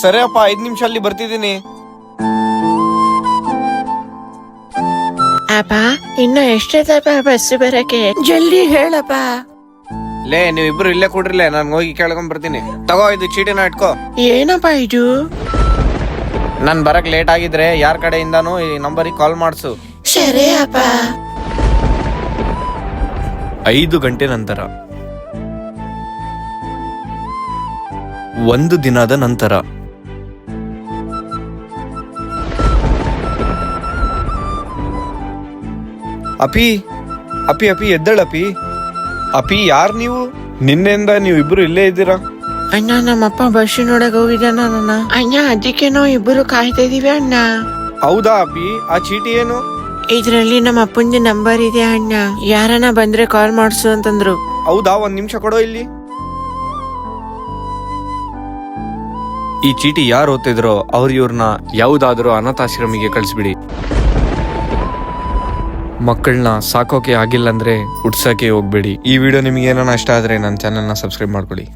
ಸರಿ ಅಪ್ಪ, 5 ನಿಮಿಷ ಅಲ್ಲಿ ಬರ್ತಿದ್ದೀನಿ. ಅಪ್ಪ ಇನ್ನು ಎಷ್ಟೈತಪ್ಪ ಬಸ್ ಬರಕ್ಕೆ? ಜಲ್ದಿ ಹೇಳಪ್ಪ. ಲೇ, ನೀವಿಬ್ರು ಇಲ್ಲೇ ಕೂಡ್ರಿಲ್ಲೇ, ನಾನು ಹೋಗಿ ಕೇಳ್ಕೊಂಡ್ ಬರ್ತೀನಿ. ತಗೋ, ಇದು ಚೀಟಿನ ಇಟ್ಕೋ. ಏನಪ್ಪ ಇದು? ನಾನ್ ಬರಕ್ ಲೇಟ್ ಆಗಿದ್ರೆ ಯಾರ ಕಡೆಯಿಂದಾನು ಈ ನಂಬರಿಗೆ ಕಾಲ್ ಮಾಡ್ಸು. ಸರಿ ಅಪ್ಪ. 5 ಗಂಟೆ ನಂತರ, 1 ದಿನದ ನಂತರ. ಅಪಿ ಅಪಿ ಅಪಿ ಎದ್ದಳಪಿ. ಅಪಿ, ಯಾರ್ ನೀವು? ನಿನ್ನೆಯಿಂದ ನೀವು ಇಬ್ರು ಇಲ್ಲೇ ಇದ್ದೀರಾ? ಅಣ್ಣ, ನಮ್ಮಪ್ಪ ಬಸ್ ನೋಡಕ್ ಹೋಗಿದ್ದಾನ ಅಣ್ಣ. ಅದಕ್ಕೆ ನಾವು ಇಬ್ಬರು ಕಾಯ್ತಾ ಇದೀವಿ ಅಣ್ಣ. ಹೌದಾ ಅಪಿ? ಆ ಚೀಟಿ ಏನು? ಇದ್ರಲ್ಲಿ ನಮ್ಮ ಅಪ್ಪಂದು ನಂಬರ್ ಇದೆ ಅಣ್ಣ. ಯಾರನ್ನ ಬಂದ್ರೆ ಕಾಲ್ ಮಾಡ್ಸು ಅಂತಂದ್ರು. ಹೌದಾ? 1 ನಿಮಿಷ ಕೊಡೋ ಇಲ್ಲಿ. ಈ ಚೀಟಿ ಯಾರು ಓದ್ತಿದ್ರೋ ಇವ್ರನ್ನ ಯಾವುದಾದ್ರೂ ಅನಾಥಾಶ್ರಮಿಗೆ ಕಳಿಸ್ಬಿಡಿ. ಮಕ್ಕಳನ್ನ ಸಾಕೋಕೆ ಆಗಿಲ್ಲ ಅಂದ್ರೆ ಹುಡ್ಸಕ್ಕೆ ಹೋಗ್ಬೇಡಿ. ಈ ವಿಡಿಯೋ ನಿಮ್ಗೆ ಏನೋ ಇಷ್ಟ ಆದ್ರೆ ನನ್ನ ಚಾನೆಲ್ನ ಸಬ್ಸ್ಕ್ರೈಬ್ ಮಾಡ್ಕೊಳ್ಳಿ.